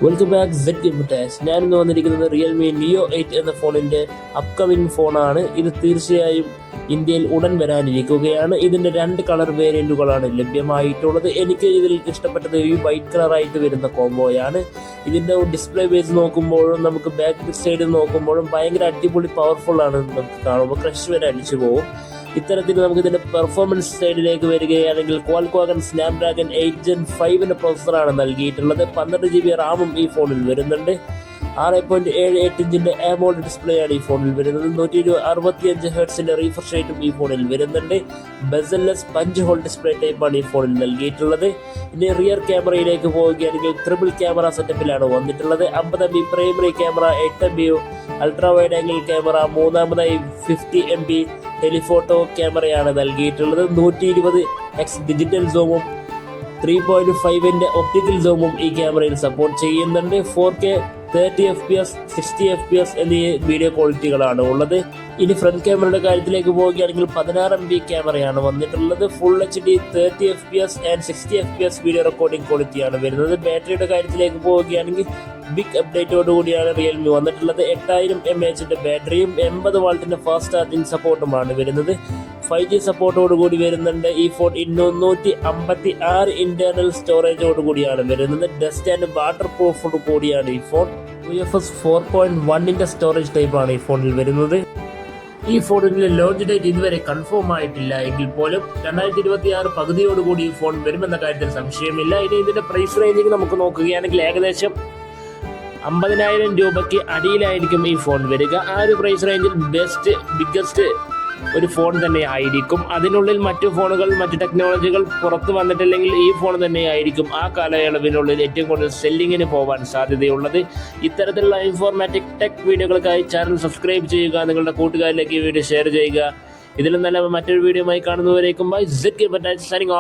Welcome back set games. ഞാനിന്ന് വന്നിരിക്കുന്നത് Realme നിയോ 8 എന്ന ഫോണിൻ്റെ അപ്കമിങ് ഫോണാണ്. ഇത് തീർച്ചയായും ഇന്ത്യയിൽ ഉടൻ വരാനിരിക്കുകയാണ്. ഇതിൻ്റെ 2 കളർ വേരിയൻറ്റുകളാണ് ലഭ്യമായിട്ടുള്ളത്. എനിക്ക് ഇതിൽ ഇഷ്ടപ്പെട്ടത് ഈ വൈറ്റ് കളറായിട്ട് വരുന്ന കോംബോയാണ്. ഇതിൻ്റെ ഡിസ്പ്ലേ ബേസ് നോക്കുമ്പോഴും നമുക്ക് ബാക്ക് സൈഡിൽ നോക്കുമ്പോഴും ഭയങ്കര അടിപൊളി പവർഫുള്ളാണ്. നമുക്ക് കാണുമ്പോൾ ക്രഷ് വരെ അടിച്ചു പോകും. ഇത്തരത്തിൽ നമുക്ക് ഇതിന്റെ പെർഫോമൻസ് സൈഡിലേക്ക് വരികയാണെങ്കിൽ ക്വാൽകോഗൺ സ്നാപ്ഡ്രാഗൺ 8 Gen 5 പ്രോസസ്സറാണ് നൽകിയിട്ടുള്ളത്. 12 GB റാമും ഈ ഫോണിൽ വരുന്നുണ്ട്. 6.78 ഇഞ്ചിന്റെ AMOLED ഡിസ്പ്ലേ ആണ് ഈ ഫോണിൽ വരുന്നത്. 165 ഹെർട്സിന്റെ റീഫ്രഷ് റേറ്റും ഈ ഫോണിൽ വരുന്നുണ്ട്. ബെസൽലെസ് പഞ്ച് ഹോൾ ഡിസ്പ്ലേ ടൈപ്പാണ് ഈ ഫോണിൽ നൽകിയിട്ടുള്ളത്. ഇനി റിയർ ക്യാമറയിലേക്ക് പോവുകയാണെങ്കിൽ ട്രിപ്പിൾ ക്യാമറ സെറ്റപ്പിലാണ് വന്നിട്ടുള്ളത്. 50 MB primary camera, 8 MB ultra wide angle camera, മൂന്നാമതായി 50 MB ടെലിഫോട്ടോ ക്യാമറയാണ് നൽകിയിട്ടുള്ളത്. 120x ഡിജിറ്റൽ സൂമും 3.5 ഒപ്റ്റിക്കൽ സൂമും ഈ ക്യാമറയിൽ സപ്പോർട്ട് ചെയ്യുന്നുണ്ട്. 4K 30 FPS 60 FPS എന്നീ വീഡിയോ ക്വാളിറ്റികളാണ് ഉള്ളത്. ഇനി ഫ്രണ്ട് ക്യാമറയുടെ കാര്യത്തിലേക്ക് പോവുകയാണെങ്കിൽ 16 MB ക്യാമറയാണ് വന്നിട്ടുള്ളത്. Full HD 30 FPS and 60 FPS video recording ക്വാളിറ്റിയാണ് വരുന്നത്. ബാറ്ററിയുടെ കാര്യത്തിലേക്ക് പോവുകയാണെങ്കിൽ ബിഗ് അപ്ഡേറ്റോടുകൂടിയാണ് റിയൽമി വന്നിട്ടുള്ളത്. 8000 mAh ബാറ്ററിയും 80 വാട്ടിന്റെ ഫാസ്റ്റ് ചാർജിംഗ് സപ്പോർട്ടുമാണ് വരുന്നത്. 5G സപ്പോർട്ടോടുകൂടി വരുന്നുണ്ട്. ഈ ഫോൺ 256 ഇന്റേണൽ സ്റ്റോറേജോടുകൂടിയാണ് വരുന്നത്. ഡസ്റ്റ് ആൻഡ് വാട്ടർ പ്രൂഫോട് കൂടിയാണ് ഈ ഫോൺ. UFS 4.1 സ്റ്റോറേജ് ടൈപ്പാണ് ഈ ഫോണിൽ വരുന്നത്. ഈ ഫോണിന്റെ ലോഞ്ച് ഡേറ്റ് ഇതുവരെ കൺഫേം ആയിട്ടില്ല എങ്കിൽ പോലും 2026 പകുതിയോടുകൂടി ഈ ഫോൺ വരുമെന്ന കാര്യത്തിൽ സംശയമില്ല. ഇനി ഇതിന്റെ പ്രൈസ് റേഞ്ചിങ് നമുക്ക് നോക്കുകയാണെങ്കിൽ ഏകദേശം 50,000 രൂപയ്ക്ക് അടിയിലായിരിക്കും ഈ ഫോൺ വരിക. ആ ഒരു പ്രൈസ് റേഞ്ചിൽ ബിഗ്ഗസ്റ്റ് ഒരു ഫോൺ തന്നെ ആയിരിക്കും. അതിനുള്ളിൽ മറ്റു ഫോണുകൾ, മറ്റു ടെക്നോളജികൾ പുറത്തു വന്നിട്ടില്ലെങ്കിൽ ഈ ഫോൺ തന്നെയായിരിക്കും ആ കാലയളവിനുള്ളിൽ ഏറ്റവും കൂടുതൽ സെല്ലിങ്ങിന് പോകാൻ സാധ്യതയുള്ളത്. ഇത്തരത്തിലുള്ള ഇൻഫോർമാറ്റിക് ടെക് വീഡിയോകൾക്കായി ചാനൽ സബ്സ്ക്രൈബ് ചെയ്യുക, നിങ്ങളുടെ കൂട്ടുകാരിലേക്ക് ഈ വീഡിയോ ഷെയർ ചെയ്യുക. ഇതിലും നല്ല മറ്റൊരു വീഡിയോയുമായി കാണുന്നവരേക്കും bye. Set Games signing of.